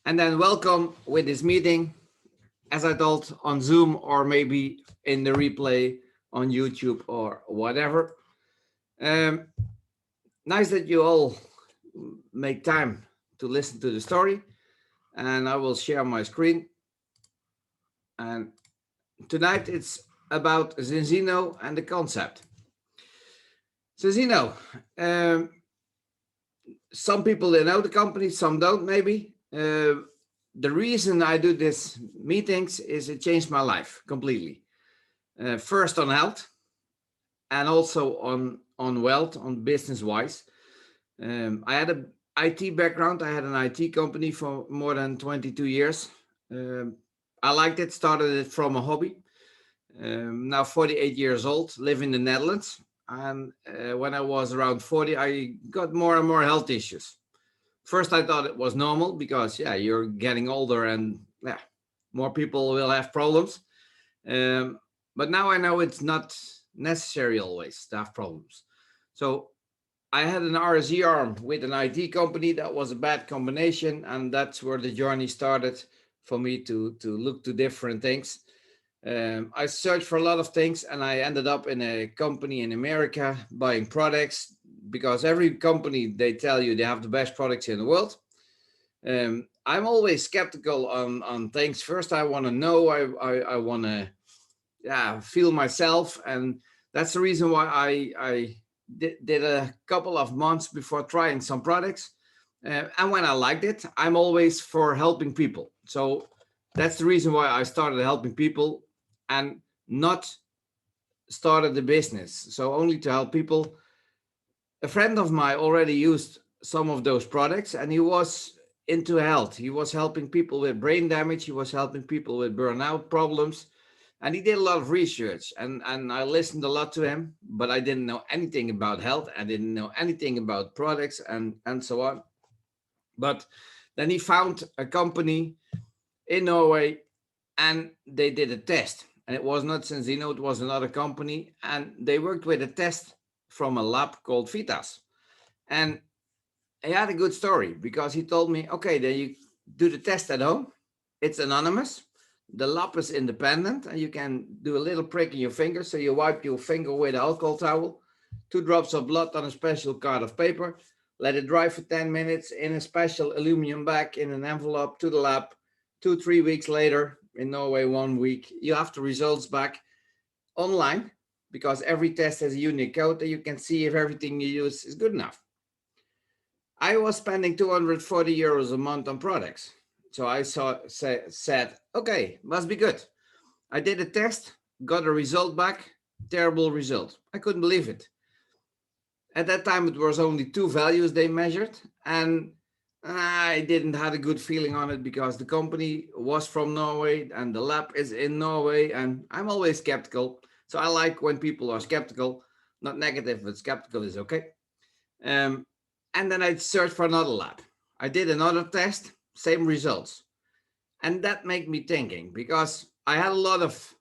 And then welcome with this meeting, as I told, on Zoom or maybe in the replay on YouTube or whatever. Um, Nice that you all make time to listen to the story. And I will share my screen. And tonight it's about Zinzino and the concept. Zinzino, um, some people they know the company, some don't maybe. The reason I do these meetings is it changed my life completely. First on health and also on wealth, on business wise. I had a IT background. I had an IT company for more than 22 years. Um, I liked it, started it from a hobby. Now 48 years old, live in the Netherlands. And when I was around 40, I got more and more health issues. First, I thought it was normal because, yeah, you're getting older and yeah, more people will have problems. Um, but now I know it's not necessary always to have problems. So I had an RSE arm with an IT company. That was a bad combination, and that's where the journey started for me to look to different things. I searched for a lot of things, and I ended up in a company in America buying products because every company they tell you they have the best products in the world. I'm always skeptical on things. First, I want to know. I want to feel myself, and that's the reason why I did a couple of months before trying some products. And when I liked it, I'm always for helping people. So that's the reason why I started helping people and not started the business. So only to help people. A friend of mine already used some of those products and he was into health. He was helping people with brain damage. He was helping people with burnout problems. And he did a lot of research and I listened a lot to him, but I didn't know anything about health. I didn't know anything about products and so on. But then he found a company in Norway and they did a test. And it was not Zinzino, it was another company. And they worked with a test from a lab called Vitas. And he had a good story because he told me, okay, then you do the test at home. It's anonymous. The lab is independent and you can do a little prick in your finger. So you wipe your finger with an alcohol towel, 2 drops of blood on a special card of paper, let it dry for 10 minutes in a special aluminum bag in an envelope to the lab. 2, 3 weeks later, in Norway, 1 week, you have the results back online because every test has a unique code that you can see if everything you use is good enough. I was spending 240 euros a month on products. So I said, okay, must be good. I did a test, got a result back, terrible result. I couldn't believe it. At that time, it was only 2 values they measured, and I didn't have a good feeling on it because the company was from Norway and the lab is in Norway, and I'm always skeptical. So I like when people are skeptical, not negative, but skeptical is okay. Um, and then I searched for another lab. I did another test, same results. And that made me thinking because I had a lot of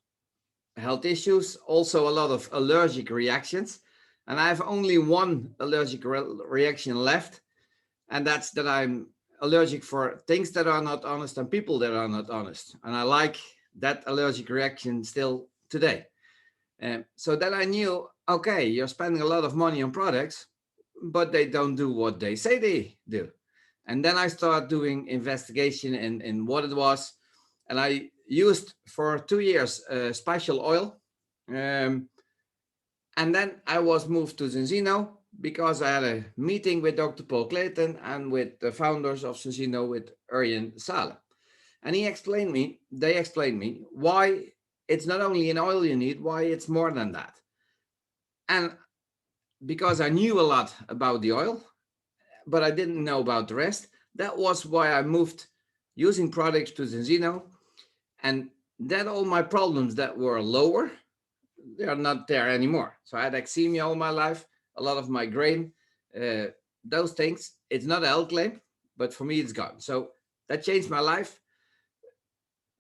health issues, also a lot of allergic reactions. And I have only one allergic reaction left. And that's that I'm allergic for things that are not honest and people that are not honest. And I like that allergic reaction still today. So then I knew, okay, you're spending a lot of money on products, but they don't do what they say they do. And then I started doing investigation in what it was. And I used for 2 years special oil. Um, and then I was moved to Zinzino because I had a meeting with Dr. Paul Clayton and with the founders of Zinzino with Urjan Sale. And they explained me why it's not only an oil you need, why it's more than that. And because I knew a lot about the oil, but I didn't know about the rest. That was why I moved using products to Zinzino. And then all my problems that were lower, they are not there anymore. So I had eczema all my life, a lot of migraine, those things. It's not a health claim, but for me, it's gone. So that changed my life.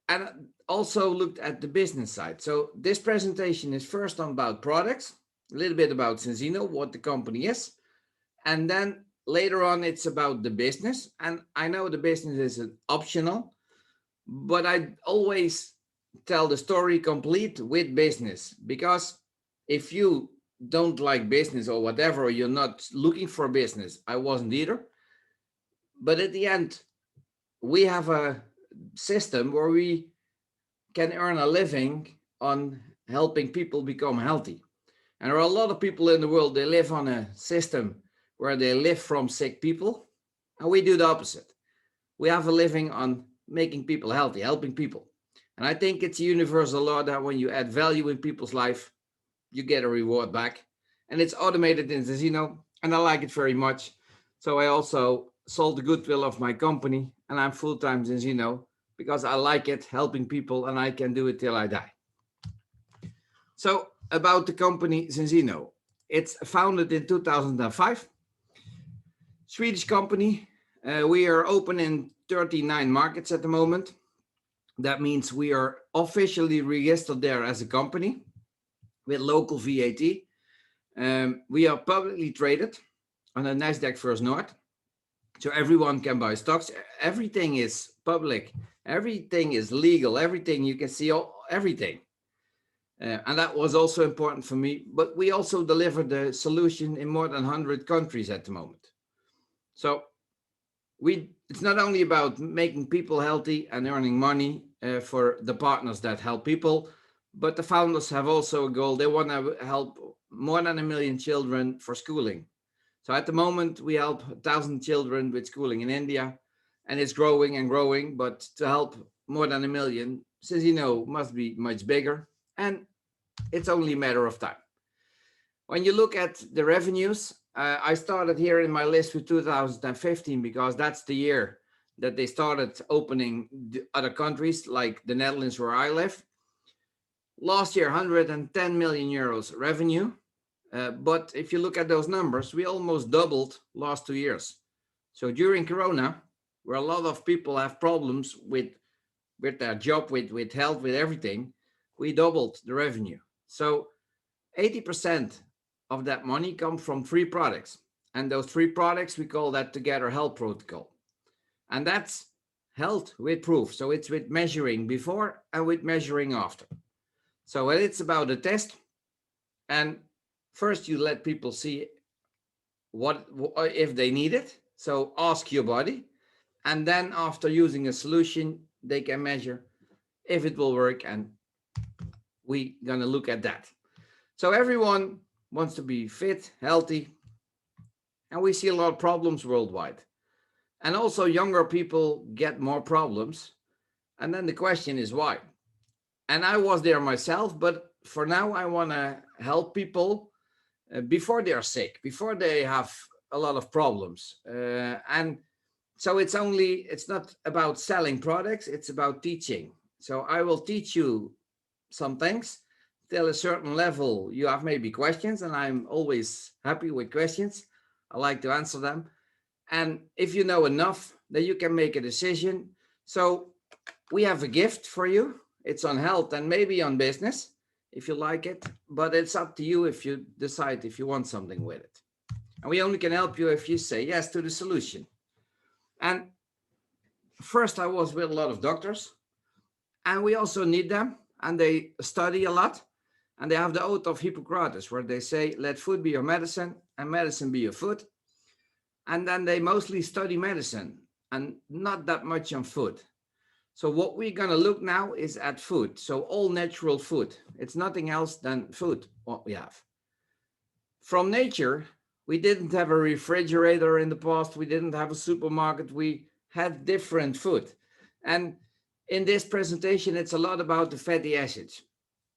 And also looked at the business side. So this presentation is first on about products, a little bit about Zinzino, what the company is, and then later on, it's about the business. And I know the business is an optional, but I always tell the story complete with business, because if you don't like business or whatever, or you're not looking for business, I wasn't either. But at the end, we have a system where we can earn a living on helping people become healthy. And there are a lot of people in the world, they live on a system where they live from sick people. And we do the opposite. We have a living on making people healthy, helping people. And I think it's a universal law that when you add value in people's life, you get a reward back. And it's automated in Zinzino, and I like it very much. So I also sold the goodwill of my company, and I'm full-time Zinzino because I like it, helping people, and I can do it till I die. So about the company Zinzino, it's founded in 2005. Swedish company. We are open in 39 markets at the moment. That means we are officially registered there as a company with local VAT. We are publicly traded on the Nasdaq First North, so everyone can buy stocks. Everything is public, everything is legal, everything you can see, everything. And that was also important for me. But we also deliver the solution in more than 100 countries at the moment. So it's not only about making people healthy and earning money for the partners that help people, but the founders have also a goal. They want to help more than 1 million children for schooling. So at the moment, we help 1,000 children with schooling in India, and it's growing and growing. But to help more than 1 million, since you know, must be much bigger, and it's only a matter of time. When you look at the revenues, I started here in my list with 2015 because that's the year that they started opening the other countries like the Netherlands where I live. Last year, 110 million euros revenue. But if you look at those numbers, we almost doubled last 2 years. So during Corona, where a lot of people have problems with their job, with health, with everything, we doubled the revenue. So 80% of that money comes from 3 products. And those 3 products, we call that Together Health Protocol. And that's health with proof. So it's with measuring before and with measuring after. So it's about a test. And first you let people see what if they need it. So ask your body. And then after using a solution, they can measure if it will work. And we're going to look at that. So everyone wants to be fit, healthy, and we see a lot of problems worldwide. And also younger people get more problems. And then the question is why? And I was there myself, but for now I want to help people before they are sick, before they have a lot of problems. And so it's not about selling products, it's about teaching. So I will teach you some things. Till a certain level, you have maybe questions, and I'm always happy with questions. I like to answer them. And if you know enough, then you can make a decision. So we have a gift for you. It's on health and maybe on business, if you like it. But it's up to you if you decide if you want something with it. And we only can help you if you say yes to the solution. And first, I was with a lot of doctors, and we also need them, and they study a lot. And they have the oath of Hippocrates, where they say, let food be your medicine and medicine be your food. And then they mostly study medicine and not that much on food. So what we're going to look now is at food. So all natural food. It's nothing else than food, what we have. From nature, we didn't have a refrigerator in the past. We didn't have a supermarket. We had different food. And in this presentation, it's a lot about the fatty acids.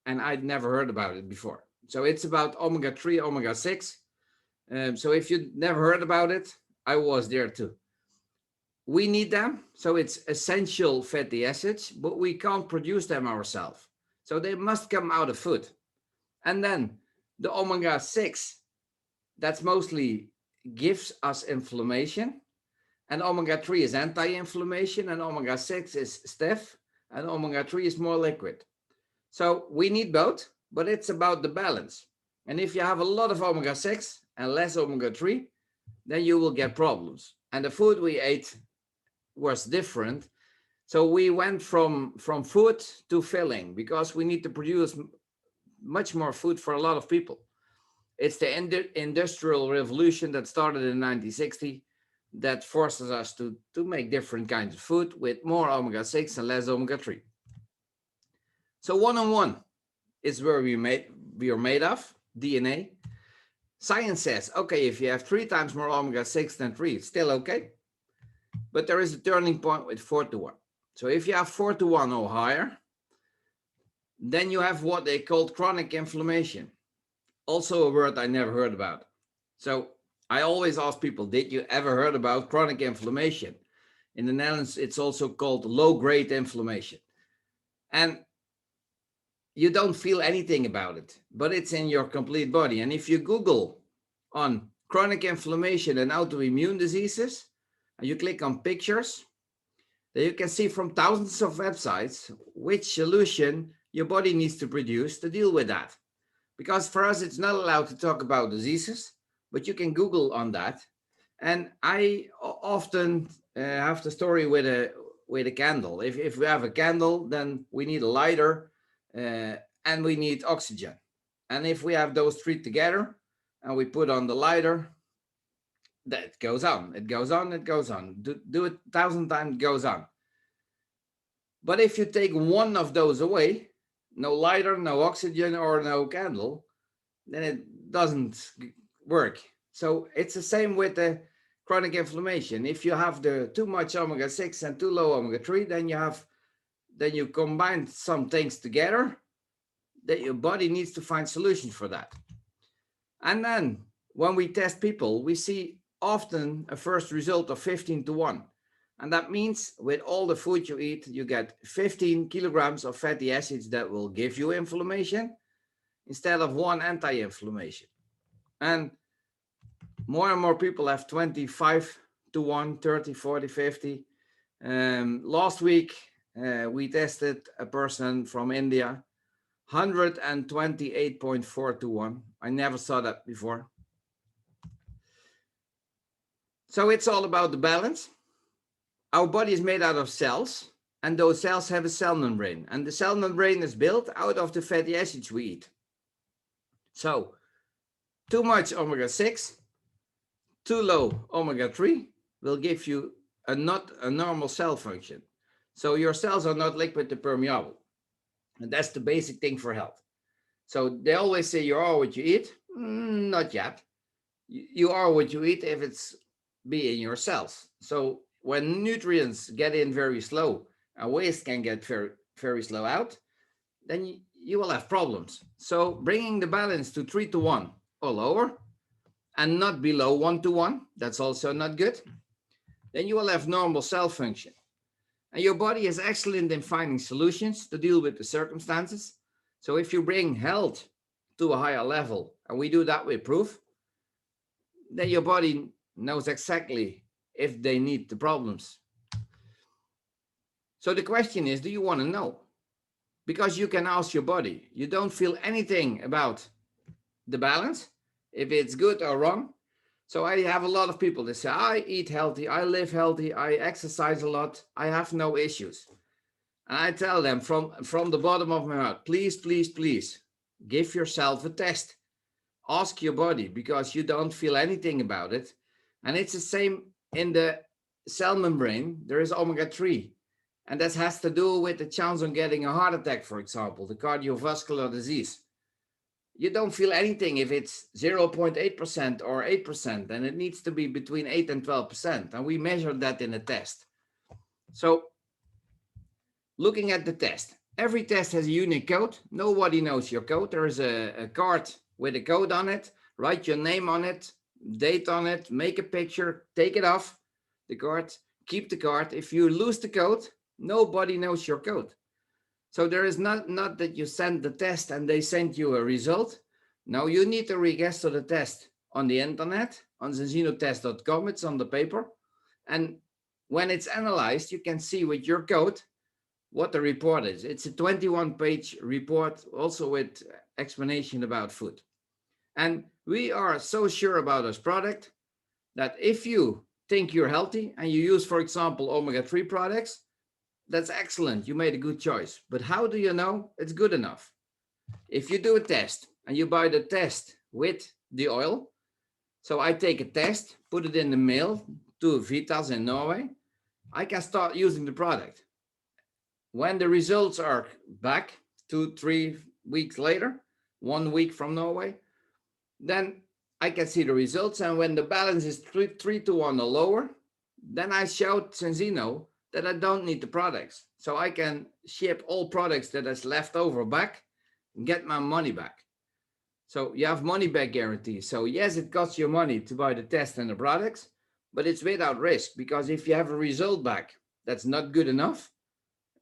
And I'd never heard about it before. So it's about omega-3, omega-6. So if you never heard about it, I was there too. We need them. So it's essential fatty acids, but we can't produce them ourselves. So they must come out of food. And then the omega-6, that's mostly gives us inflammation. And omega-3 is anti-inflammation, and omega-6 is stiff, and omega-3 is more liquid. So we need both, but it's about the balance. And if you have a lot of omega-6 and less omega-3, then you will get problems. And the food we ate was different. So we went from food to filling because we need to produce much more food for a lot of people. It's the industrial revolution that started in 1960 that forces us to make different kinds of food with more omega-6 and less omega-3. So one-on-one is where we are made of, DNA. Science says, okay, if you have 3 times more omega-6 than 3, it's still okay. But there is a turning point with 4-to-1. So if you have 4-to-1 or higher, then you have what they call chronic inflammation. Also a word I never heard about. So I always ask people, did you ever heard about chronic inflammation? In the Netherlands, it's also called low-grade inflammation. And you don't feel anything about it, but it's in your complete body. And if you Google on chronic inflammation and autoimmune diseases, and you click on pictures, then you can see from thousands of websites which solution your body needs to produce to deal with that. Because for us, it's not allowed to talk about diseases, but you can Google on that. And I often have the story with a candle. If we have a candle, then we need a lighter and we need oxygen. And if we have those 3 together and we put on the lighter, that goes on, it goes on, it goes on. Do it 1,000 times, it goes on. But if you take one of those away, no lighter, no oxygen, or no candle, then it doesn't work. So it's the same with the chronic inflammation. If you have the too much omega-6 and too low omega-3, then you combine some things together that your body needs to find solutions for that. And then when we test people, we see often a first result of 15-to-1. And that means with all the food you eat, you get 15 kilograms of fatty acids that will give you inflammation instead of 1 anti-inflammation. And more people have 25-to-1, 30, 40, 50. Last week, we tested a person from India, 128.4-to-1. I never saw that before. So it's all about the balance. Our body is made out of cells, and those cells have a cell membrane. And the cell membrane is built out of the fatty acids we eat. So too much omega-6, too low omega-3 will give you not a normal cell function. So your cells are not liquid to permeable. And that's the basic thing for health. So they always say you are what you eat. Not yet. You are what you eat if it's be in your cells. So when nutrients get in very slow and waste can get very, very slow out, then you will have problems. So bringing the balance to 3-to-1 or lower and not below 1-to-1, that's also not good. Then you will have normal cell function. And your body is excellent in finding solutions to deal with the circumstances. So if you bring health to a higher level, and we do that with proof, then your body knows exactly if they need the problems. So the question is, do you want to know? Because you can ask your body. You don't feel anything about the balance, if it's good or wrong. So I have a lot of people that say, I eat healthy, I live healthy, I exercise a lot, I have no issues. And I tell them from the bottom of my heart, please, please, please, give yourself a test. Ask your body, because you don't feel anything about it. And it's the same in the cell membrane. There is omega-3. And that has to do with the chance on getting a heart attack, for example, the cardiovascular disease. You don't feel anything if it's 0.8% or 8%, and it needs to be between 8 and 12%. And we measured that in a test. So looking at the test, every test has a unique code. Nobody knows your code. There is a card with a code on it. Write your name on it, date on it, make a picture, take it off the card, keep the card. If you lose the code, nobody knows your code. So there is not that you send the test and they send you a result. No, you need to register the test on the internet, on zinzinotest.com. It's on the paper. And when it's analyzed, you can see with your code what the report is. It's a 21-page report, also with explanation about food. And we are so sure about this product that if you think you're healthy and you use, for example, omega-3 products, that's excellent. You made a good choice. But how do you know it's good enough? If you do a test and you buy the test with the oil, so I take a test, put it in the mail to Vitas in Norway, I can start using the product. When the results are back 2-3 weeks later, 1 week from Norway, then I can see the results. And when the balance is 3 to 1 or lower, then I show Zinzino that I don't need the products. So I can ship all products that is left over back and get my money back. So you have money back guarantee. So yes, it costs you money to buy the test and the products, but it's without risk, because if you have a result back that's not good enough,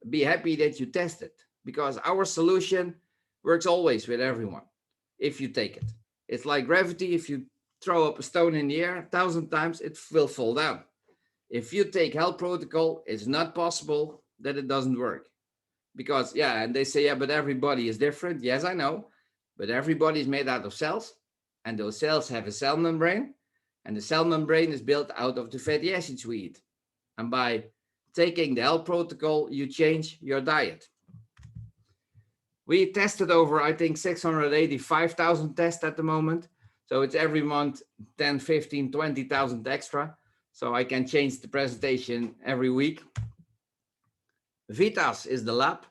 be happy that you tested, because our solution works always with everyone if you take it. It's like gravity. If you throw up a stone in the air 1,000 times, it will fall down. If you take health protocol, it's not possible that it doesn't work. Because, yeah, and they say, yeah, but everybody is different. Yes, I know, but everybody is made out of cells, and those cells have a cell membrane, and the cell membrane is built out of the fatty acids we eat. And by taking the health protocol, you change your diet. We tested over, I think, 685,000 tests at the moment. So it's every month 10, 15, 20,000 extra. So I can change the presentation every week. Vitas is the lab.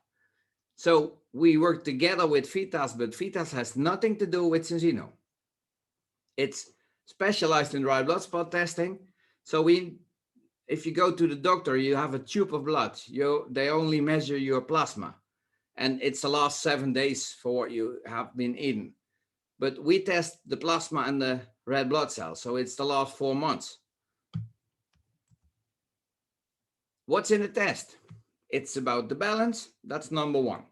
So we work together with Vitas, but Vitas has nothing to do with Zinzino. It's specialized in dry blood spot testing. So if you go to the doctor, you have a tube of blood. They only measure your plasma, and it's the last 7 days for what you have been eating. But we test the plasma and the red blood cells, so it's the last 4 months. What's in the test? It's about the balance. That's number one.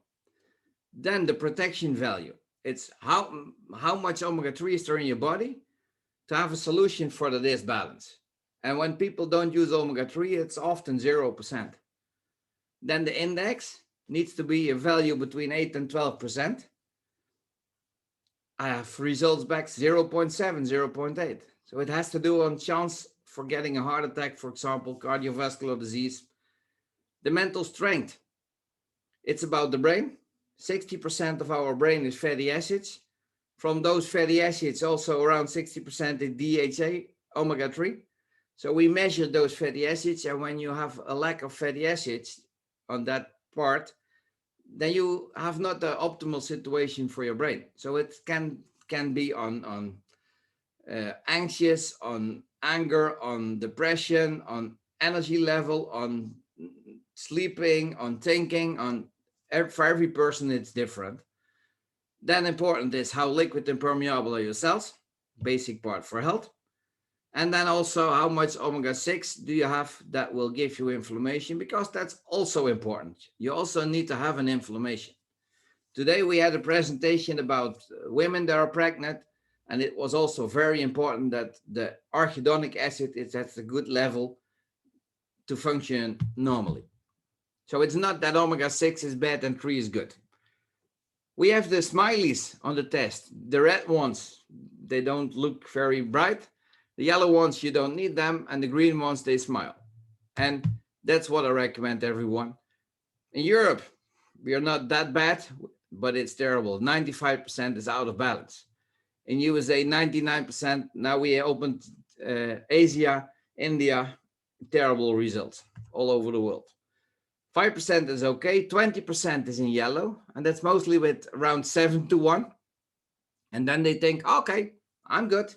Then the protection value. It's how much omega-3 is there in your body to have a solution for the disbalance. And when people don't use omega-3, it's often 0%. Then the index needs to be a value between 8 and 12%. I have results back 0.7, 0.8. So it has to do on chance for getting a heart attack, for example, cardiovascular disease. The mental strength. It's about the brain. 60% of our brain is fatty acids. From those fatty acids, also around 60% is DHA, omega-3. So we measure those fatty acids, and when you have a lack of fatty acids on that part, then you have not the optimal situation for your brain. So it can be on anxious, on anger, on depression, on energy level, on sleeping, on thinking, for every person it's different. Then important is how liquid and permeable are your cells, basic part for health. And then also how much omega-6 do you have that will give you inflammation, because that's also important. You also need to have an inflammation. Today we had a presentation about women that are pregnant, and it was also very important that the arachidonic acid is at a good level to function normally. So it's not that omega-6 is bad and 3 is good. We have the smileys on the test. The red ones, they don't look very bright. The yellow ones, you don't need them. And the green ones, they smile. And that's what I recommend everyone. In Europe, we are not that bad, but it's terrible. 95% is out of balance. In USA, 99%. Now we opened Asia, India, terrible results all over the world. 5% is okay, 20% is in yellow, and that's mostly with around 7-1. And then they think, okay, I'm good.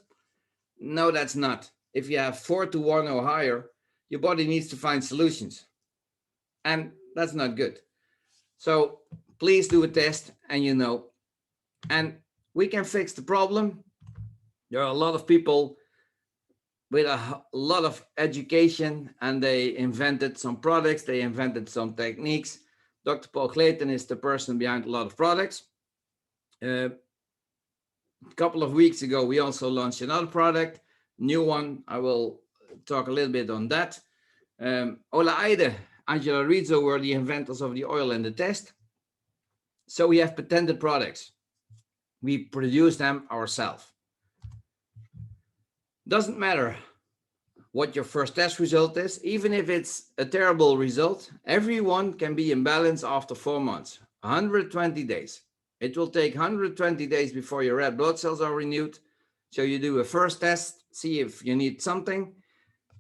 No, that's not. If you have 4-1 or higher, your body needs to find solutions. And that's not good. So please do a test, and and we can fix the problem. There are a lot of people with a lot of education, and they invented some products, they invented some techniques. Dr. Paul Clayton is the person behind a lot of products. A couple of weeks ago, we also launched another product, new one. I will talk a little bit on that. Ola Eide, Angela Rizzo were the inventors of the oil and the test. So we have patented products. We produce them ourselves. Doesn't matter what your first test result is. Even if it's a terrible result, everyone can be in balance after 4 months, 120 days. It will take 120 days before your red blood cells are renewed. So you do a first test, see if you need something.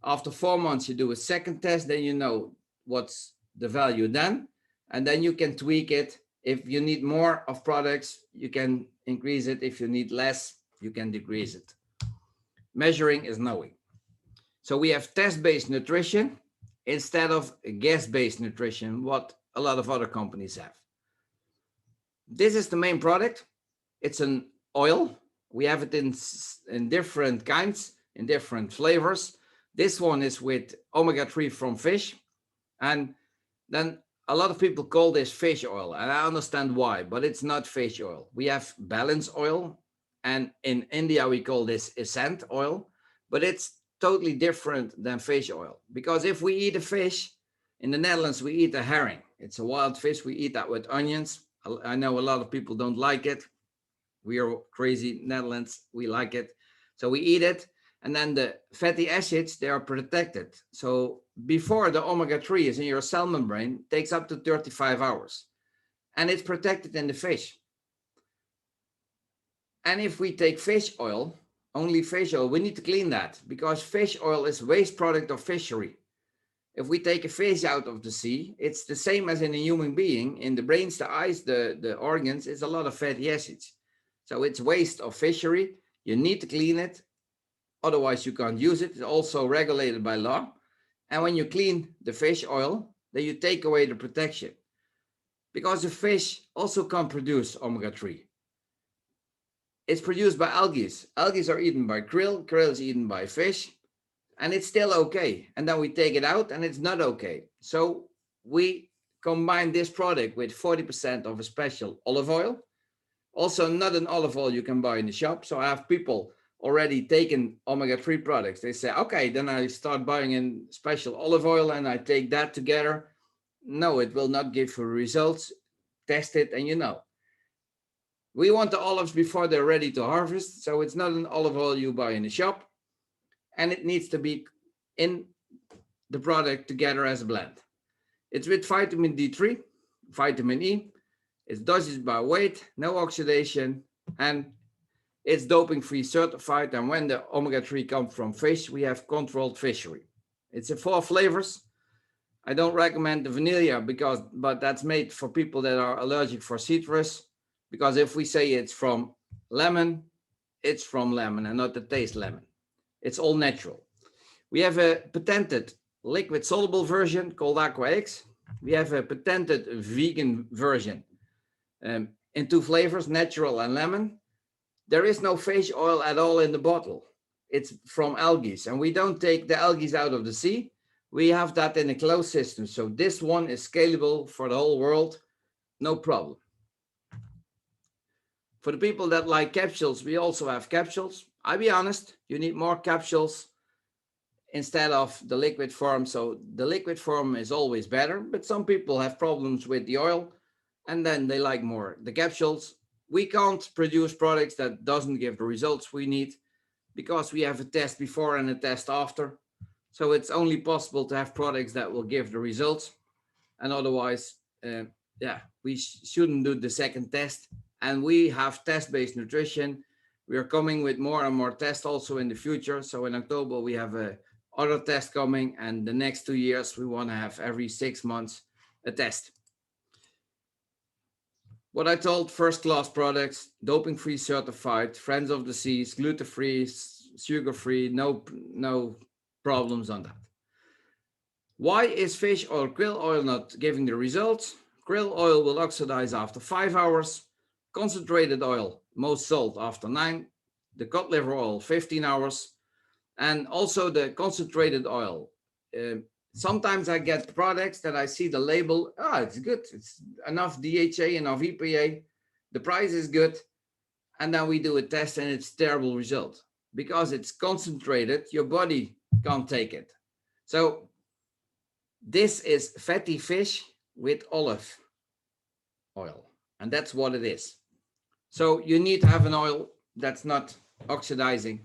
After 4 months, you do a second test, then you know what's the value then. And then you can tweak it. If you need more of products, you can increase it. If you need less, you can decrease it. Measuring is knowing. So we have test-based nutrition instead of guess-based nutrition, what a lot of other companies have. This is the main product. It's an oil. We have it in different kinds, in different flavors. This one is with omega-3 from fish. And then a lot of people call this fish oil, and I understand why, but it's not fish oil. We have balance oil, and in India we call this essence oil, but it's totally different than fish oil. Because if we eat a fish, in the Netherlands we eat a herring. It's a wild fish. We eat that with onions. I know a lot of people don't like it. We are crazy Netherlands. We like it. So we eat it. And then the fatty acids, they are protected. So before the omega-3 is in your cell membrane, it takes up to 35 hours. And it's protected in the fish. And if we take fish oil, only fish oil, we need to clean that because fish oil is waste product of fishery. If we take a fish out of the sea, it's the same as in a human being. In the brains, the eyes, the organs, it's a lot of fatty acids. So it's waste of fishery. You need to clean it. Otherwise, you can't use it. It's also regulated by law. And when you clean the fish oil, then you take away the protection. Because the fish also can't produce omega-3. It's produced by algae. Algae are eaten by krill. Krill is eaten by fish. And it's still okay. And then we take it out and it's not okay. So we combine this product with 40% of a special olive oil. Also, not an olive oil you can buy in the shop. So I have people already taken omega-3 products. They say, okay, then I start buying in special olive oil and I take that together. No, it will not give you results. Test it and you know. We want the olives before they're ready to harvest. So it's not an olive oil you buy in the shop. And it needs to be in the product together as a blend. It's with vitamin D3, vitamin E. It's dosage by weight, no oxidation, and it's doping-free certified. And when the omega-3 comes from fish, we have controlled fishery. It's in 4 flavors. I don't recommend the vanilla but that's made for people that are allergic for citrus. Because if we say it's from lemon, it's from lemon and not the taste lemon. It's all natural. We have a patented liquid soluble version called AquaX. We have a patented vegan version in 2 flavors, natural and lemon. There is no fish oil at all in the bottle. It's from algae, and we don't take the algae out of the sea. We have that in a closed system. So this one is scalable for the whole world, no problem. For the people that like capsules, we also have capsules. I'll be honest, you need more capsules instead of the liquid form. So the liquid form is always better, but some people have problems with the oil and then they like more the capsules. We can't produce products that doesn't give the results we need because we have a test before and a test after. So it's only possible to have products that will give the results. And otherwise, we shouldn't do the second test. And we have test-based nutrition. We are coming with more and more tests also in the future. So in October, we have other test coming. And the next 2 years, we want to have every 6 months a test. What I told, first-class products, doping-free certified, friends of the seas, gluten-free, sugar-free, no problems on that. Why is fish oil, krill oil not giving the results? Krill oil will oxidize after 5 hours. Concentrated oil, most sold after 9. The cod liver oil, 15 hours. And also the concentrated oil. Sometimes I get products that I see the label, it's good. It's enough DHA, enough EPA. The price is good. And then we do a test and it's terrible result. Because it's concentrated, your body can't take it. So this is fatty fish with olive oil. And that's what it is. So you need to have an oil that's not oxidizing.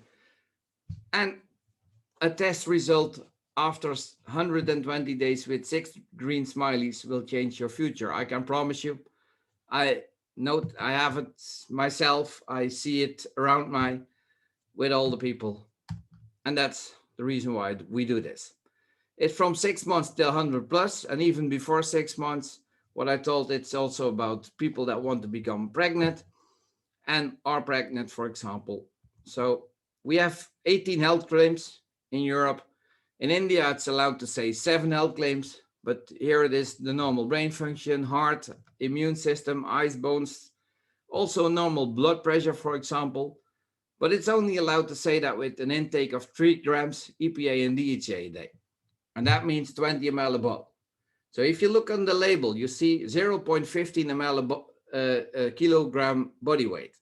And A test result after 120 days with 6 green smileys will change your future. I can promise you. I I have it myself. I see it around my with all the people, and that's the reason why we do this. It's from 6 months till 100 plus, and even before 6 months. What I told, it's also about people that want to become pregnant and are pregnant, for example. So we have 18 health claims in Europe. In India, it's allowed to say 7 health claims, but here it is the normal brain function, heart, immune system, eyes, bones, also normal blood pressure, for example. But it's only allowed to say that with an intake of 3 grams EPA and DHA a day. And that means 20 ml a bottle. So if you look on the label, you see 0.15 ml a kilogram body weight.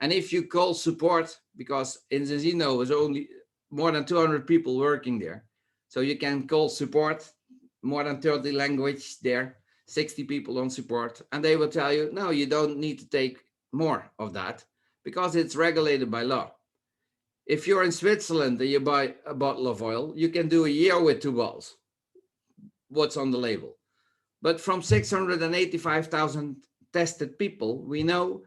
And if you call support, because in Zinzino is only more than 200 people working there, so you can call support, more than 30 language there, 60 people on support, and they will tell you, no, you don't need to take more of that because it's regulated by law. If you're in Switzerland and you buy a bottle of oil, you can do a year with 2 bottles, what's on the label. But from 685,000 tested people, we know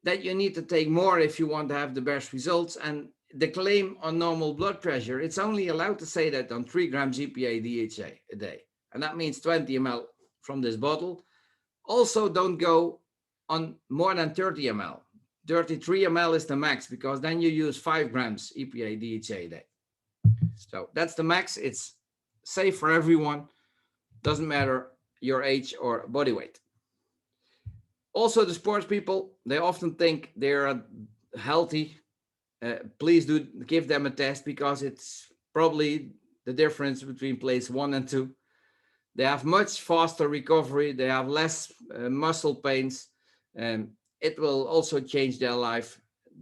that you need to take more if you want to have the best results. And the claim on normal blood pressure, it's only allowed to say that on 3 grams EPA DHA a day. And that means 20 ml from this bottle. Also, don't go on more than 30 ml. 33 ml is the max, because then you use 5 grams EPA DHA a day. So that's the max. It's safe for everyone. Doesn't matter your age or body weight. Also, the sports people, they often think they're healthy. Please do give them a test, because it's probably the difference between place 1 and 2. They have much faster recovery. They have less muscle pains. It will also change their life.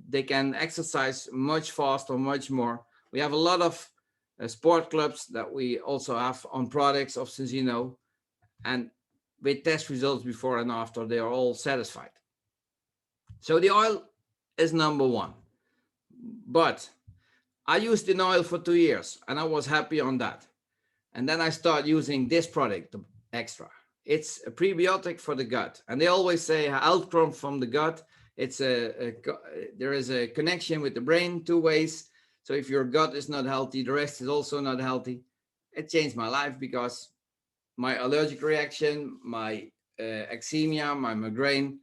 They can exercise much faster, much more. We have a lot of sport clubs that we also have on products of Zinzino, and with test results before and after, they are all satisfied. So the oil is number 1. But I used the oil for 2 years and I was happy on that. And then I started using this product extra. It's a prebiotic for the gut. And they always say outcome from the gut. There is a connection with the brain 2 ways. So if your gut is not healthy, the rest is also not healthy. It changed my life, because my allergic reaction, my eczema, my migraine,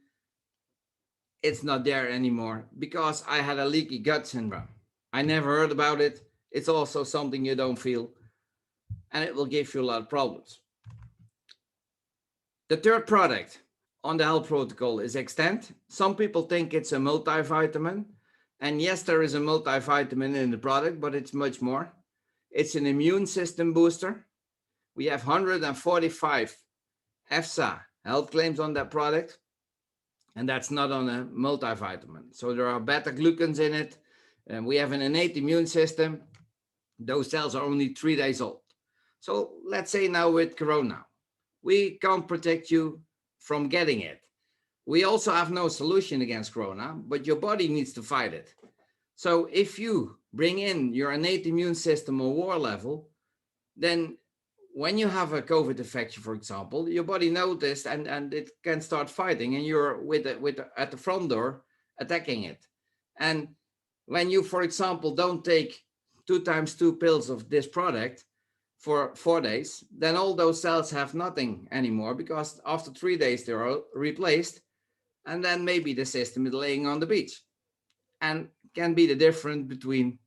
it's not there anymore, because I had a leaky gut syndrome. I never heard about it. It's also something you don't feel, and it will give you a lot of problems. The third product on the health protocol is Extend. Some people think it's a multivitamin, and yes, there is a multivitamin in the product, but it's much more. It's an immune system booster. We have 145 EFSA health claims on that product, and that's not on a multivitamin. So there are beta-glucans in it, and we have an innate immune system. Those cells are only 3 days old. So let's say now with Corona, we can't protect you from getting it. We also have no solution against Corona, but your body needs to fight it. So if you bring in your innate immune system or war level, then when you have a COVID infection, for example, your body noticed and it can start fighting, and you're at the front door attacking it. And when you, for example, don't take 2 times 2 pills of this product for 4 days, then all those cells have nothing anymore, because after 3 days they are replaced, and then maybe the system is laying on the beach, and can be the difference between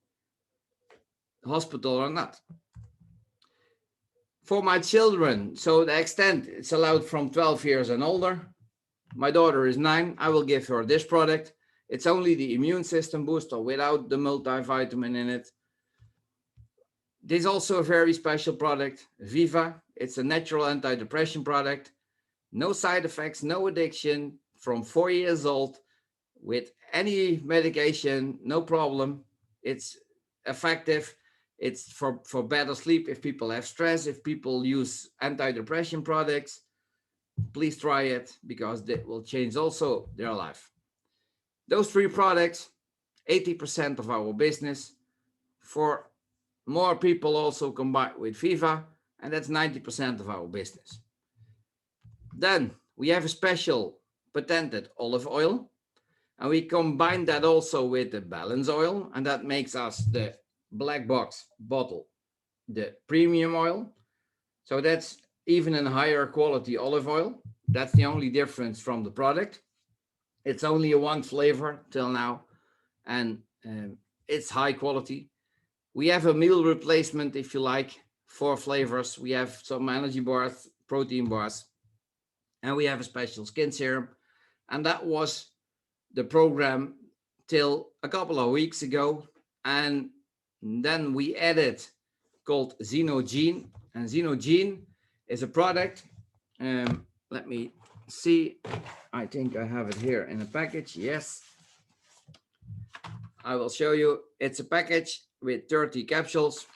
hospital or not. For my children, so the Extend, it's allowed from 12 years and older. My daughter is 9. I will give her this product. It's only the immune system booster without the multivitamin in it. This is also a very special product, Viva. It's a natural antidepressant product. No side effects, no addiction, from 4 years old, with any medication, no problem. It's effective. It's for better sleep if people have stress, if people use antidepressant products. Please try it, because it will change also their life. Those 3 products, 80% of our business, for more people also combined with Viva, and that's 90% of our business. Then we have a special patented olive oil, and we combine that also with the balance oil, and that makes us the black box bottle, the premium oil. So that's even a higher quality olive oil. That's the only difference from the product. It's only a one flavor till now, and it's high quality. We have a meal replacement, if you like, 4 flavors. We have some energy bars, protein bars, and we have a special skin serum. And that was the program till a couple of weeks ago. And then we added called Zinzino, and Zinzino is a product. Let me see. I think I have it here in a package. Yes, I will show you. It's a package with 30 capsules.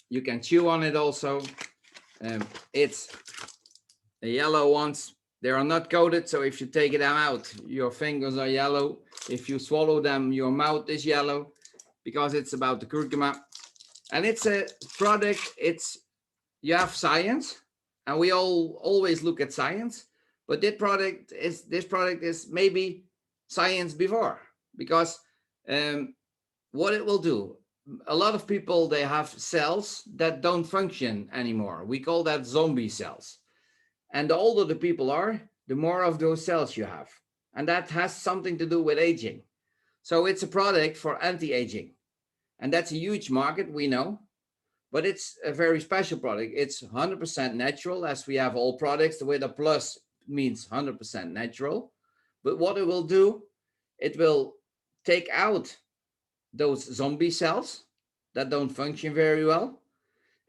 You can chew on it also. It's the yellow ones. They are not coated, so if you take them out, your fingers are yellow. If you swallow them, your mouth is yellow, because it's about the curcuma. And it's a product, you have science, and we all always look at science, but this product is maybe science before, because what it will do, a lot of people, they have cells that don't function anymore. We call that zombie cells. And the older the people are, the more of those cells you have. And that has something to do with aging. So it's a product for anti-aging. And that's a huge market, we know. But it's a very special product. It's 100% natural, as we have all products. The with a plus means 100% natural. But what it will do, it will take out those zombie cells that don't function very well.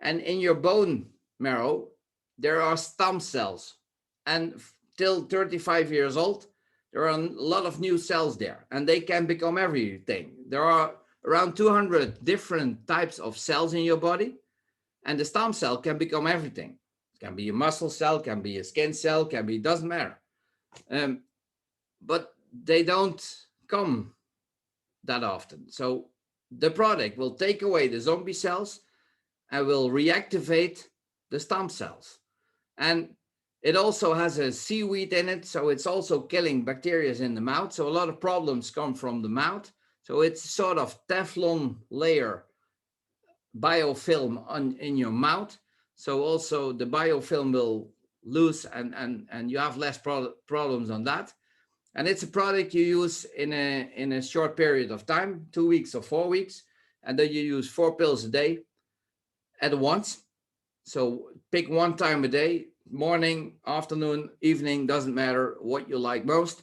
And in your bone marrow, there are stem cells. And till 35 years old, there are a lot of new cells there, and they can become everything. There are around 200 different types of cells in your body, and the stem cell can become everything. It can be a muscle cell, can be a skin cell, doesn't matter. But they don't come that often. So the product will take away the zombie cells and will reactivate the stem cells. And it also has a seaweed in it, so it's also killing bacteria in the mouth. So a lot of problems come from the mouth. So it's sort of Teflon layer biofilm in your mouth. So also the biofilm will lose, and you have less problems on that. And it's a product you use in a short period of time, 2 weeks or 4 weeks, and then you use 4 pills a day at once. So pick one time a day, morning, afternoon, evening, doesn't matter what you like most.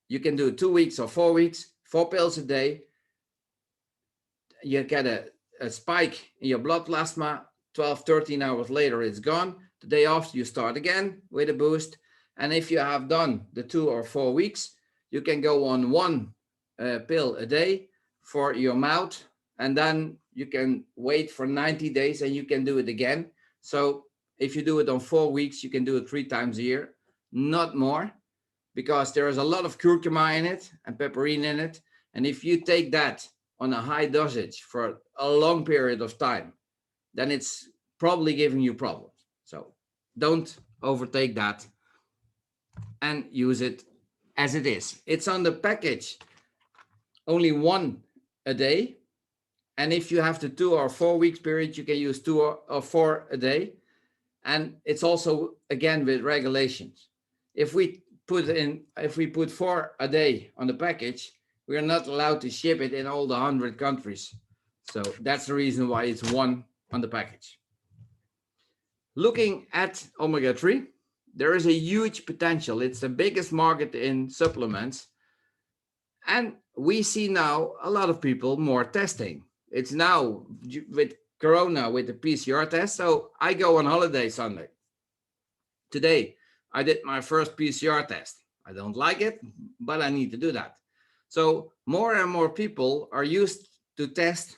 You can do 2 weeks or 4 weeks, 4 pills a day. You get a spike in your blood plasma, 12, 13 hours later, it's gone. The day after, you start again with a boost. And if you have done the 2 or 4 weeks, you can go on 1 pill a day for your mouth, and then you can wait for 90 days and you can do it again. So if you do it on 4 weeks, you can do it 3 times a year, not more, because there is a lot of curcuma in it and pepperine in it. And if you take that on a high dosage for a long period of time, then it's probably giving you problems. So don't overtake that and use it as it is. It's on the package, only 1 a day. And if you have the 2 or 4 weeks period, you can use 2 or 4 a day. And it's also, again, with regulations. If we put 4 a day on the package, we are not allowed to ship it in all the 100 countries. So that's the reason why it's 1 on the package. Looking at omega-3, there is a huge potential. It's the biggest market in supplements. And we see now a lot of people more testing. It's now with Corona, with the PCR test. So I go on holiday Sunday. Today, I did my first PCR test. I don't like it, but I need to do that. So more and more people are used to test.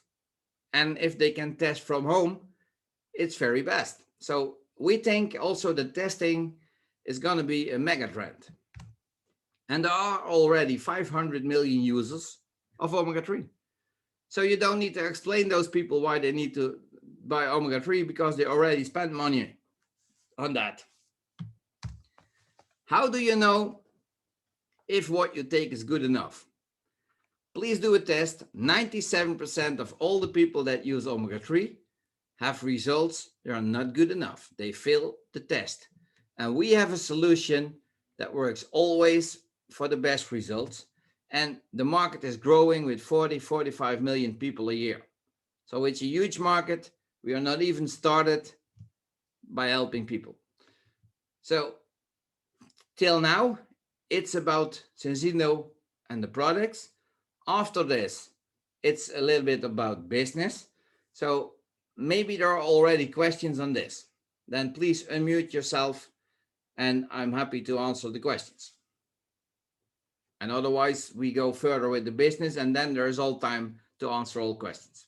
And if they can test from home, it's very best. So we think also that testing is going to be a mega trend. And there are already 500 million users of omega-3. So you don't need to explain those people why they need to buy omega-3 because they already spent money on that. How do you know if what you take is good enough? Please do a test. 97% of all the people that use omega-3 have results that are not good enough. They fail the test. And we have a solution that works always for the best results. And the market is growing with 45 million people a year. So it's a huge market. We are not even started by helping people. So till now, it's about Zinzino and the products. After this, it's a little bit about business. So maybe there are already questions on this. Then please unmute yourself and I'm happy to answer the questions. And otherwise, we go further with the business and then there is all time to answer all questions.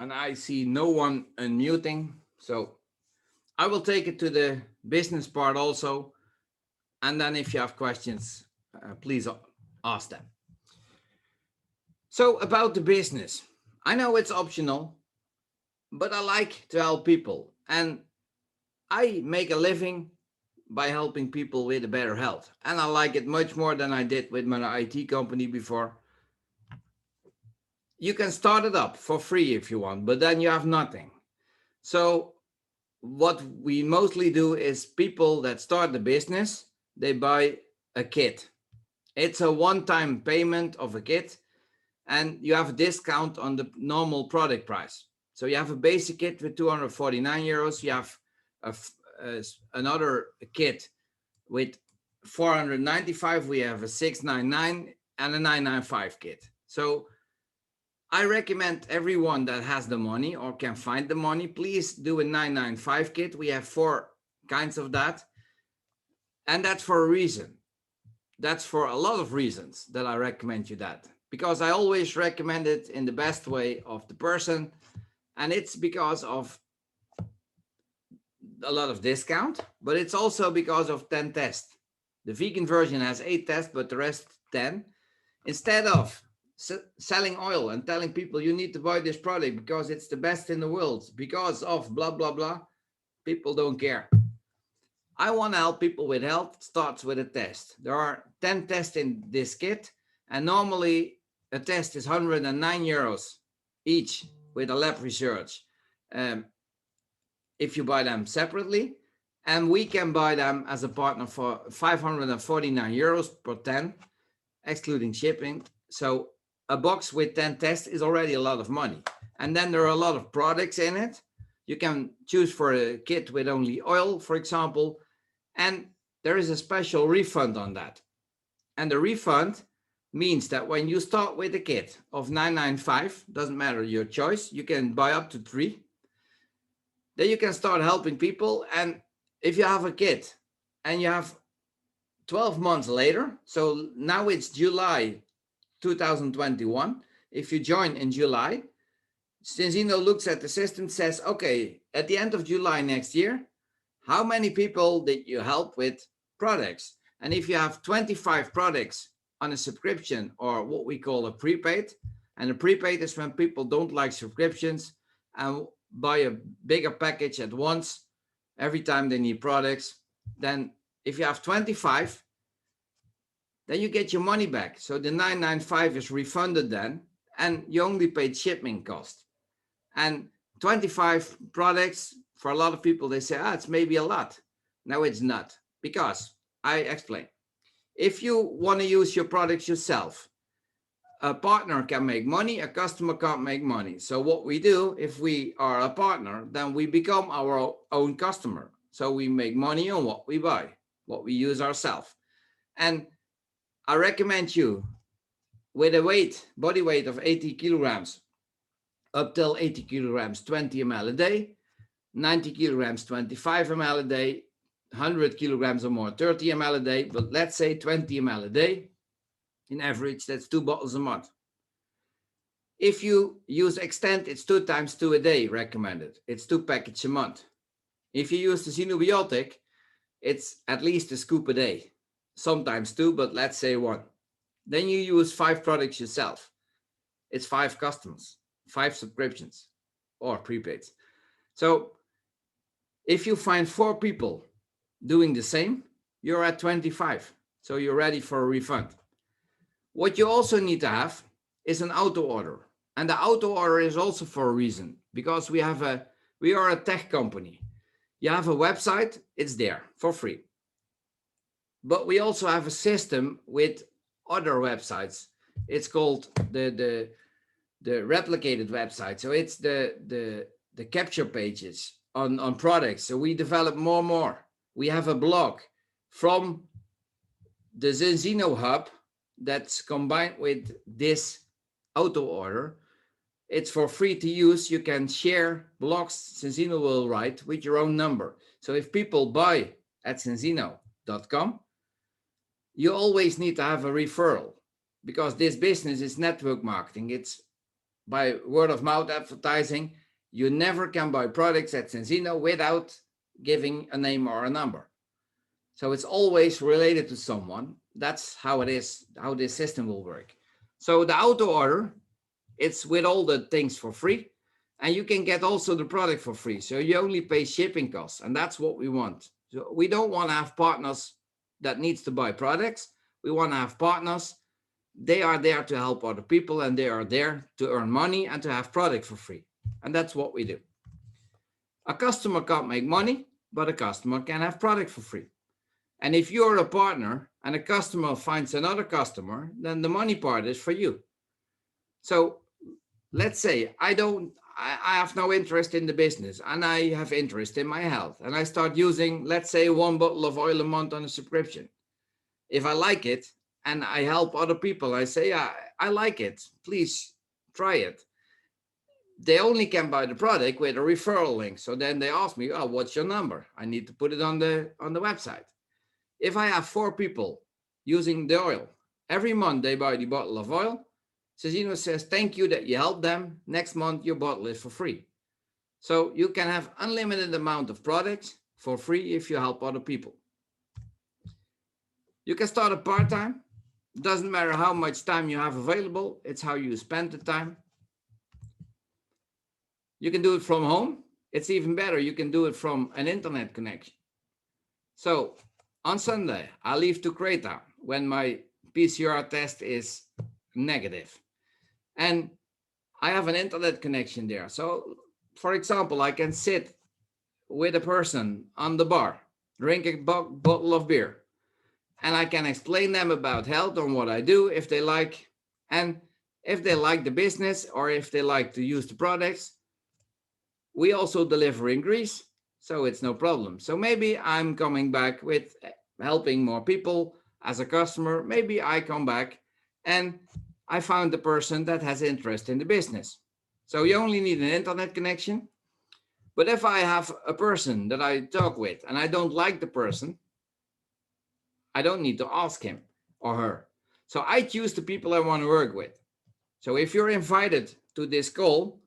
And I see no one unmuting. So I will take it to the business part also. And then if you have questions, please ask them. So about the business, I know it's optional, but I like to help people. And I make a living by helping people with a better health. And I like it much more than I did with my IT company before. You can start it up for free if you want, but then you have nothing. So what we mostly do is people that start the business, they buy a kit. It's a one-time payment of a kit and you have a discount on the normal product price. So you have a basic kit with 249 euros. You have another kit with 495. We have a 699 and a 995 kit. So I recommend everyone that has the money or can find the money, please do a 995 kit. We have 4 kinds of that. And that's for a reason. That's for a lot of reasons that I recommend you that. Because I always recommend it in the best way of the person. And it's because of a lot of discount, but it's also because of 10 tests. The vegan version has 8 tests, but the rest 10. Instead of selling oil and telling people you need to buy this product because it's the best in the world, because of blah, blah, blah, people don't care. I want to help people with health. It starts with a test. There are 10 tests in this kit, and normally a test is 109 euros each with a lab research. If you buy them separately, and we can buy them as a partner for 549 euros per 10, excluding shipping. So a box with 10 tests is already a lot of money. And then there are a lot of products in it. You can choose for a kit with only oil, for example, and there is a special refund on that. And the refund means that when you start with a kit of 995, doesn't matter your choice, you can buy up to 3. Then you can start helping people. And if you have a kit and you have 12 months later, so now it's July 2021. If you join in July, Zinzino looks at the system, says, okay, at the end of July next year, how many people did you help with products? And if you have 25 products on a subscription or what we call a prepaid, and a prepaid is when people don't like subscriptions and buy a bigger package at once every time they need products, then if you have 25, then you get your money back. So the 995 is refunded then, and you only paid shipping cost. And 25 products, for a lot of people, they say, it's maybe a lot. No, it's not, because I explain. If you want to use your products yourself, a partner can make money, a customer can't make money. So what we do, if we are a partner, then we become our own customer. So we make money on what we buy, what we use ourselves. And I recommend you with a body weight of 80 kilograms, up till 80 kilograms, 20 ml a day, 90 kilograms, 25 ml a day, 100 kilograms or more, 30 ml a day, but let's say 20 ml a day. In average, that's 2 bottles a month. If you use Extend, it's 2 times 2 a day recommended. It's 2 packages a month. If you use the Xenobiotic, it's at least a scoop a day, sometimes two, but let's say one. Then you use 5 products yourself. It's 5 customers, 5 subscriptions or prepaids. So if you find 4 people doing the same, you're at 25. So you're ready for a refund. What you also need to have is an auto order. And the auto order is also for a reason, because we are a tech company. You have a website, it's there for free. But we also have a system with other websites. It's called the replicated website. So it's the capture pages on products. So we develop more and more. We have a blog from the Zinzino hub that's combined with this auto order. It's for free to use. You can share blogs Zinzino will write with your own number. So if people buy at zinzino.com, you always need to have a referral, because this business is network marketing. It's by word of mouth advertising. You never can buy products at Zinzino without giving a name or a number. So it's always related to someone. That's how it is, how this system will work. So the auto order, it's with all the things for free, and you can get also the product for free. So you only pay shipping costs, and that's what we want. So we don't want to have partners that needs to buy products. We want to have partners. They are there to help other people, and they are there to earn money and to have product for free. And that's what we do. A customer can't make money, but a customer can have product for free. And if you're a partner and a customer finds another customer, then the money part is for you. So let's say I have no interest in the business, and I have interest in my health, and I start using, let's say, 1 bottle of oil a month on a subscription. If I like it and I help other people, I say, I like it, please try it. They only can buy the product with a referral link. So then they ask me, oh, what's your number? I need to put it on the website. If I have 4 people using the oil, every month they buy the bottle of oil. Zinzino says, thank you that you helped them. Next month, your bottle is for free. So you can have unlimited amount of products for free if you help other people. You can start a part-time. Doesn't matter how much time you have available. It's how you spend the time. You can do it from home. It's even better. You can do it from an internet connection. So on Sunday, I leave to Creta when my PCR test is negative. And I have an internet connection there. So, for example, I can sit with a person on the bar, drink a bottle of beer, and I can explain them about health and what I do if they like. And if they like the business or if they like to use the products, we also deliver in Greece, so it's no problem. So maybe I'm coming back with helping more people as a customer. Maybe I come back and I found the person that has interest in the business. So you only need an internet connection. But if I have a person that I talk with and I don't like the person, I don't need to ask him or her. So I choose the people I want to work with. So if you're invited to this call,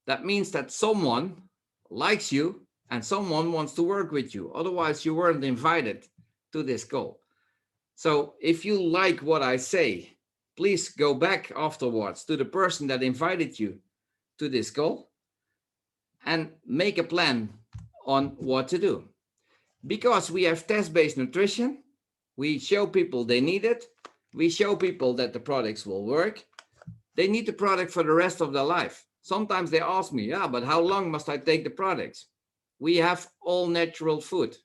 that means that someone likes you and someone wants to work with you. Otherwise, you weren't invited to this call. So if you like what I say, please go back afterwards to the person that invited you to this call and make a plan on what to do. Because we have test-based nutrition, we show people they need it. We show people that the products will work. They need the product for the rest of their life. Sometimes they ask me, yeah, but how long must I take the products? We have all natural food.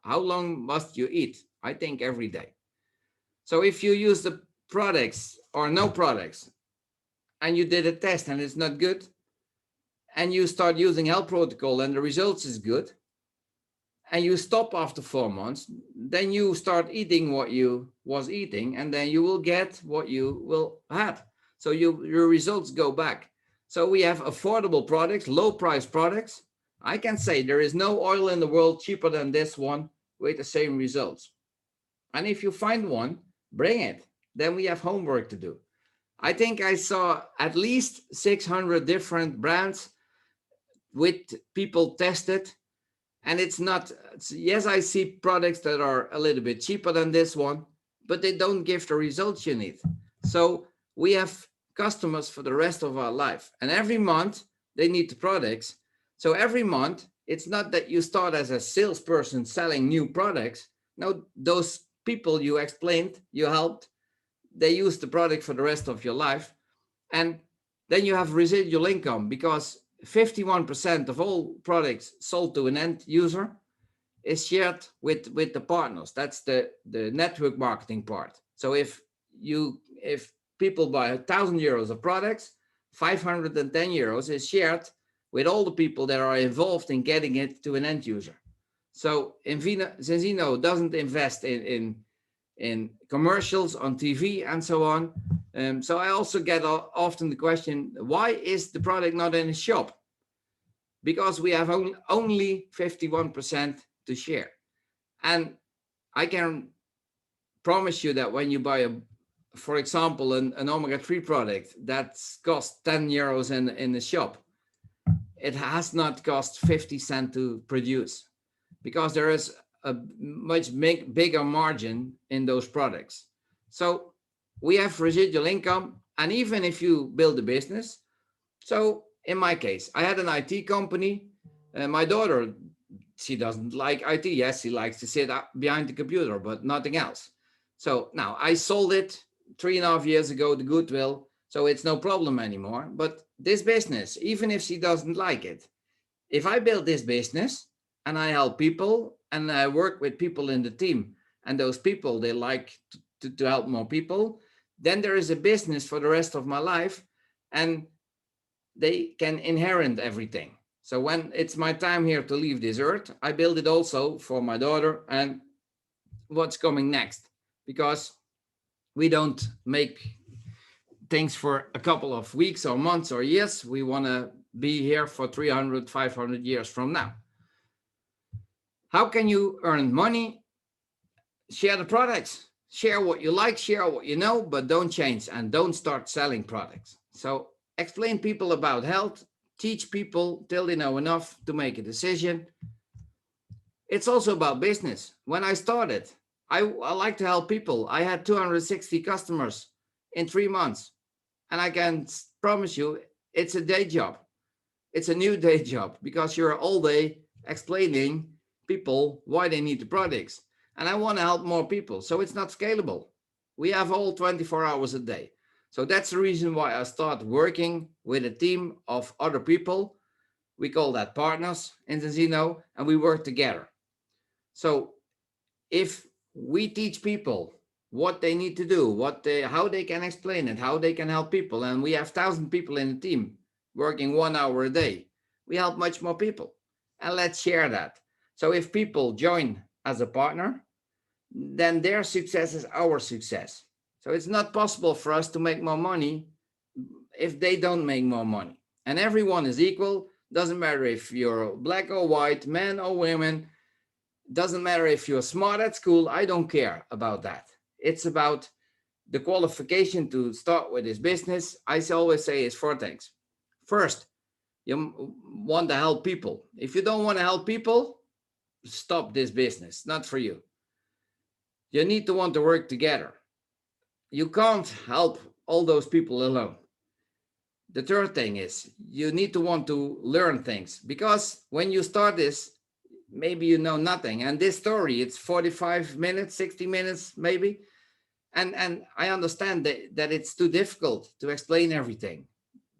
How long must you eat? I think every day. So if you use the products or no products and you did a test and it's not good, and you start using health protocol and the results is good, and you stop after 4 months, then you start eating what you was eating, and then you will get what you will have. So your results go back. So we have affordable products, low price products. I can say there is no oil in the world cheaper than this one with the same results. And if you find one, bring it. Then we have homework to do. I think I saw at least 600 different brands with people tested. And it's not, yes, I see products that are a little bit cheaper than this one, but they don't give the results you need. So we have customers for the rest of our life. And every month they need the products. So every month, it's not that you start as a salesperson selling new products. No, those people you explained, you helped, they use the product for the rest of your life. And then you have residual income, because 51% of all products sold to an end user is shared with the partners. That's the network marketing part. So if people buy €1,000 of products, €510 is shared with all the people that are involved in getting it to an end user. So Zinzino doesn't invest in commercials on TV and so on. So I also get often the question, why is the product not in a shop? Because we have only 51% to share. And I can promise you that when you buy for example, an omega-3 product that's cost €10 in the shop, it has not cost 50 cents to produce, because there is a much bigger margin in those products. So we have residual income. And even if you build a business, so in my case, I had an IT company. My daughter, she doesn't like IT. Yes, she likes to sit behind the computer, but nothing else. So now I sold it 3.5 years ago, the goodwill. So it's no problem anymore. But this business, even if she doesn't like it, if I build this business and I help people and I work with people in the team, and those people, they like to help more people, then there is a business for the rest of my life, and they can inherit everything. So when it's my time here to leave this earth, I build it also for my daughter and what's coming next, because we don't make things for a couple of weeks or months or years. We want to be here for 300, 500 years from now. How can you earn money? Share the products. Share what you like, share what you know, but don't change and don't start selling products. So explain people about health, teach people till they know enough to make a decision. It's also about business. When I started, I like to help people. I had 260 customers in 3 months. And I can promise you, it's a day job. It's a new day job, because you're all day explaining people why they need the products. And I want to help more people. So it's not scalable. We have all 24 hours a day. So that's the reason why I start working with a team of other people. We call that partners in Zinzino, and we work together. So if we teach people what they need to do, how they can explain it, how they can help people, and we have 1,000 people in the team working 1 hour a day, we help much more people. And let's share that. So if people join as a partner, then their success is our success. So it's not possible for us to make more money if they don't make more money. And everyone is equal. Doesn't matter if you're black or white, men or women. Doesn't matter if you're smart at school. I don't care about that. It's about the qualification to start with this business. I always say it's 4 things. First, you want to help people. If you don't want to help people, stop this business. Not for you. You need to want to work together. You can't help all those people alone. The third thing is you need to want to learn things, because when you start this, maybe you know nothing. And this story, it's 45 minutes, 60 minutes, maybe. And I understand that it's too difficult to explain everything.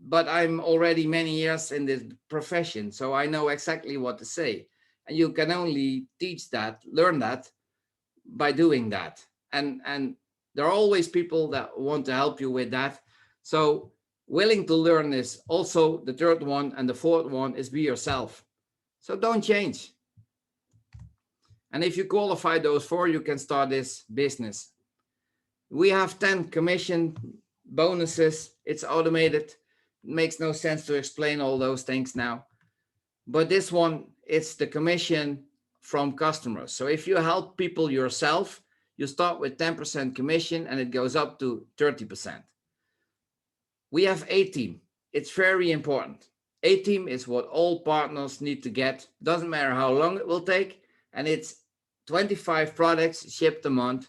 But I'm already many years in this profession, so I know exactly what to say. And you can only teach that, learn that by doing that. And there are always people that want to help you with that. So willing to learn is also the third one. And the fourth one is be yourself. So don't change. And if you qualify those 4, you can start this business. We have 10 commission bonuses. It's automated. It makes no sense to explain all those things now. But this one, it's the commission from customers. So if you help people yourself, you start with 10% commission and it goes up to 30%. We have a team. It's very important. A team is what all partners need to get. Doesn't matter how long it will take. And it's 25 products shipped a month.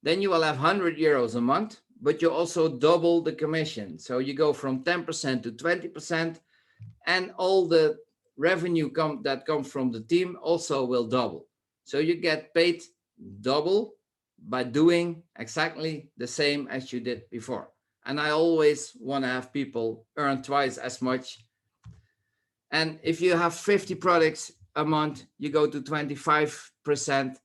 Then you will have 100 euros a month, but you also double the commission. So you go from 10% to 20%, and all the revenue that comes from the team also will double. So you get paid double by doing exactly the same as you did before. And I always want to have people earn twice as much. And if you have 50 products a month, you go to 25%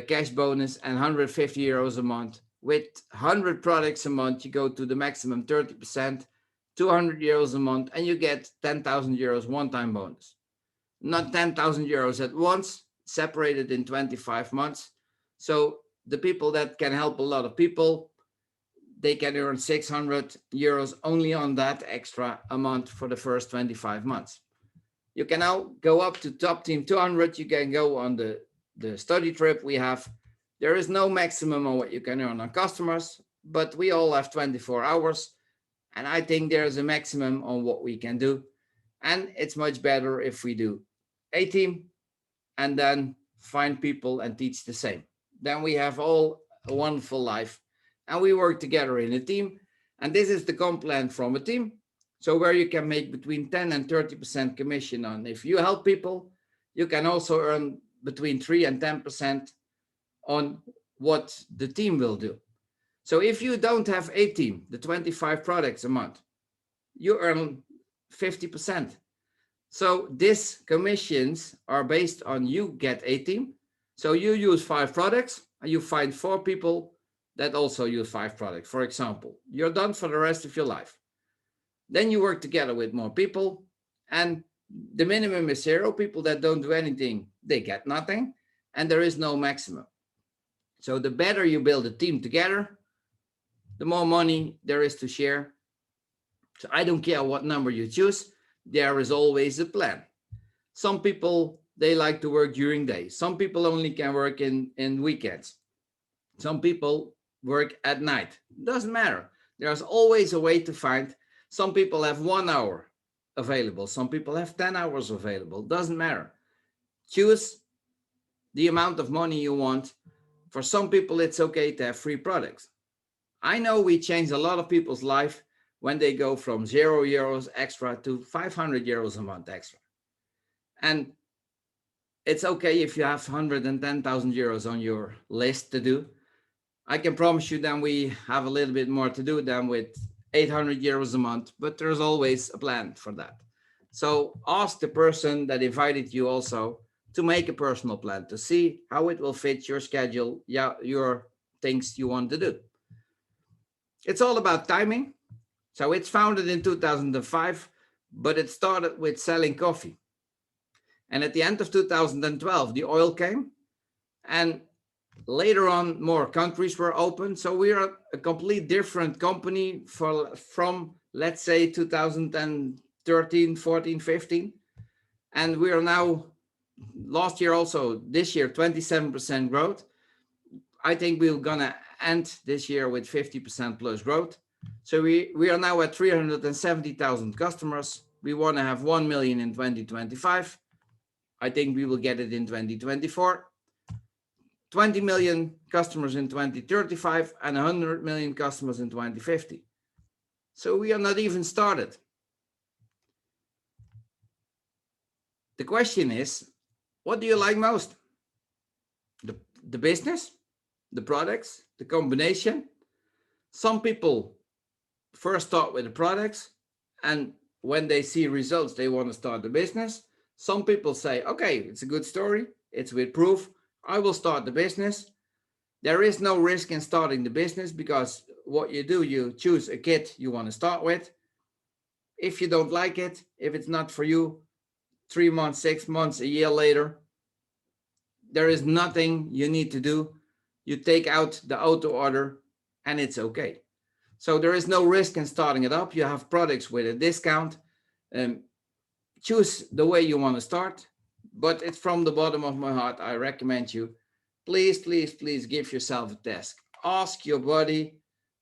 cash bonus and 150 euros a month. With 100 products a month, you go to the maximum 30%, 200 euros a month, and you get 10,000 euros one-time bonus. Not 10,000 euros at once, separated in 25 months. So the people that can help a lot of people, they can earn 600 euros only on that extra amount for the first 25 months. You can now go up to top team 200. You can go on the study trip we have. There is no maximum on what you can earn on customers, but we all have 24 hours. And I think there is a maximum on what we can do. And it's much better if we do a team and then find people and teach the same. Then we have all a wonderful life. And we work together in a team. And this is the comp plan from a team. So where you can make between 10 and 30% commission on. If you help people, you can also earn between 3 and 10% on what the team will do. So if you don't have a team, the 25 products a month, you earn 50%. So these commissions are based on you get a team. So you use 5 products and you find 4 people that also use 5 products. For example, you're done for the rest of your life. Then you work together with more people, and the minimum is 0. People that don't do anything, they get nothing, and there is no maximum. So the better you build a team together, the more money there is to share. So I don't care what number you choose, there is always a plan. Some people, they like to work during days. Some people only can work in weekends. Some people work at night. Doesn't matter. There's always a way to find. Some people have 1 hour available. Some people have 10 hours available. Doesn't matter. Choose the amount of money you want. For some people, it's okay to have 3 products. I know we change a lot of people's life when they go from 0 euros extra to 500 euros a month extra. And it's okay if you have 110,000 euros on your list to do. I can promise you then we have a little bit more to do than with 800 euros a month, but there's always a plan for that. So ask the person that invited you also to make a personal plan to see how it will fit your schedule, your things you want to do. It's all about timing. So it's founded in 2005, but it started with selling coffee. And at the end of 2012, the oil came, and later on, more countries were open. So we are a complete different company from, let's say, 2013, 14, 15. And we are now, last year also, this year, 27% growth. I think we're going to end this year with 50% plus growth. So we are now at 370,000 customers. We want to have 1 million in 2025. I think we will get it in 2024. 20 million customers in 2035 and 100 million customers in 2050. So we are not even started. The question is, what do you like most? The business, the products, the combination? Some people first start with the products, and when they see results, they want to start the business. Some people say, okay, it's a good story, it's with proof, I will start the business. There is no risk in starting the business because what you do, you choose a kit you want to start with. If you don't like it, if it's not for you, 3 months, 6 months, a year later, there is nothing you need to do. You take out the auto order and it's okay. So there is no risk in starting it up. You have products with a discount. Choose the way you want to start. But it's from the bottom of my heart, I recommend you, please, please, please give yourself a test. Ask your body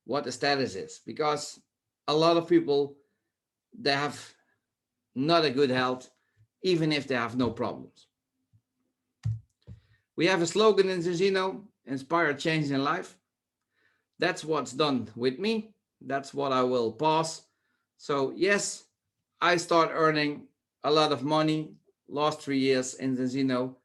what the status is, because a lot of people, they have not a good health, even if they have no problems. We have a slogan in Zinzino, inspire change in life. That's what's done with me. That's what I will pass. So yes, I start earning a lot of money last 3 years in Zinzino.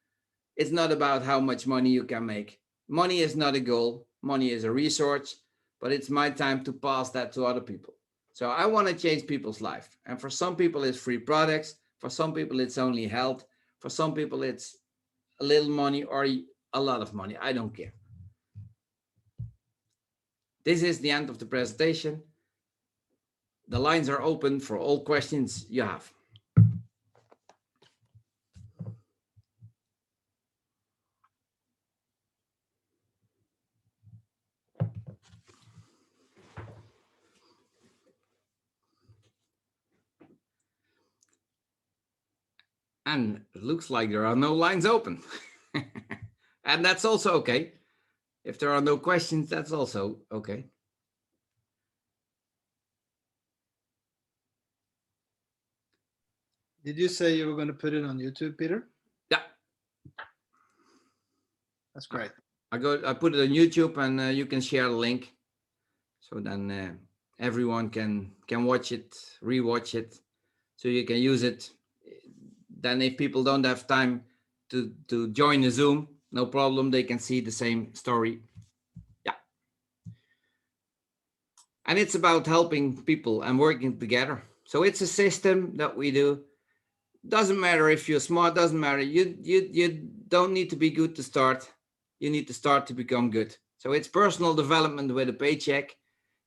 It's not about how much money you can make. Money is not a goal. Money is a resource, but it's my time to pass that to other people. So I want to change people's life. And for some people, it's free products. For some people, it's only health. For some people, it's a little money or a lot of money. I don't care. This is the end of the presentation. The lines are open for all questions you have. And it looks like there are no lines open. And that's also okay. If there are no questions, that's also okay. Did you say you were going to put it on YouTube, Peter? Yeah. That's great. I put it on YouTube, and you can share the link. So then everyone can watch it, rewatch it, so you can use it. Then if people don't have time to join the Zoom, no problem, they can see the same story. Yeah. And it's about helping people and working together. So it's a system that we do. Doesn't matter if you're smart, doesn't matter. You don't need to be good to start. You need to start to become good. So it's personal development with a paycheck.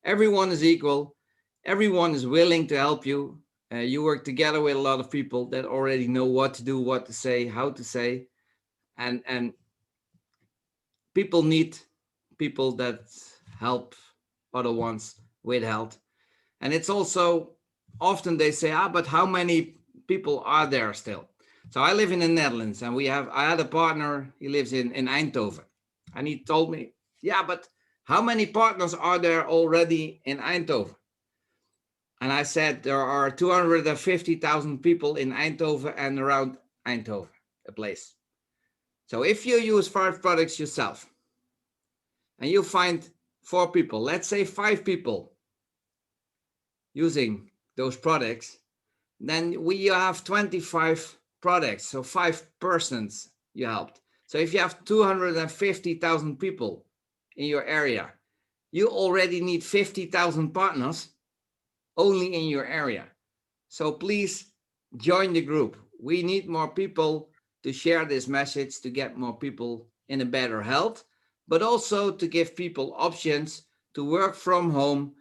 Everyone is equal. Everyone is willing to help you. You work together with a lot of people that already know what to do, what to say, how to say. And people need people that help other ones with health. And it's also often they say, but how many people are there still? So I live in the Netherlands, and I had a partner, he lives in Eindhoven. And he told me, yeah, but how many partners are there already in Eindhoven? And I said, there are 250,000 people in Eindhoven and around Eindhoven, a place. So if you use 5 products yourself, and you find 4 people, let's say 5 people using those products, then we have 25 products, so 5 persons you helped. So if you have 250,000 people in your area, you already need 50,000 partners only in your area. So please join the group. We need more people to share this message, to get more people in a better health, but also to give people options to work from home,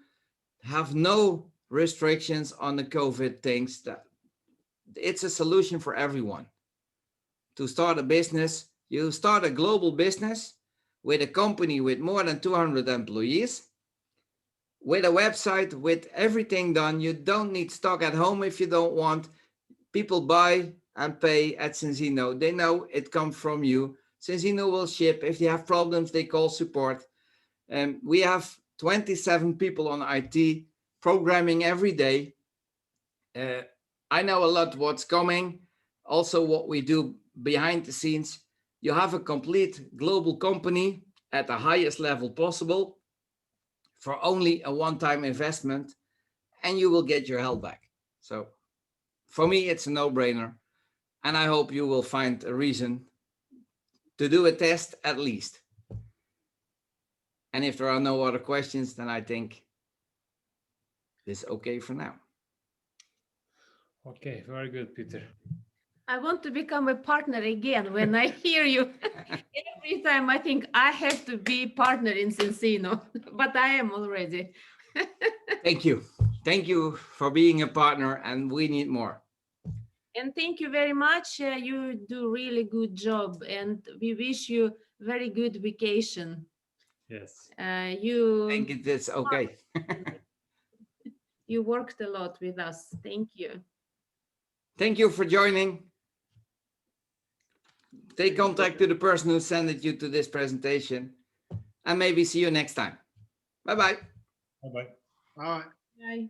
have no restrictions on the COVID things. That it's a solution for everyone. To start a business, you start a global business with a company with more than 200 employees, with a website, with everything done. You don't need stock at home if you don't want. People buy and pay at Zinzino. They know it comes from you. Zinzino will ship. If you have problems, they call support. We have 27 people on IT programming every day. I know a lot what's coming, also what we do behind the scenes. You have a complete global company at the highest level possible for only a one-time investment, and you will get your health back. So for me, it's a no-brainer, and I hope you will find a reason to do a test at least. And if there are no other questions, then I think this is okay for now. Okay, very good, Peter. I want to become a partner again when I hear you. Every time I think I have to be partner in Zinzino, but I am already. Thank you. Thank you for being a partner, and we need more. And thank you very much. You do really good job, and we wish you very good vacation. Yes. I think it's okay. You worked a lot with us. Thank you. Thank you for joining. Take contact to the person who sent you to this presentation, and maybe see you next time. Bye-bye. Bye-bye. All right. Bye.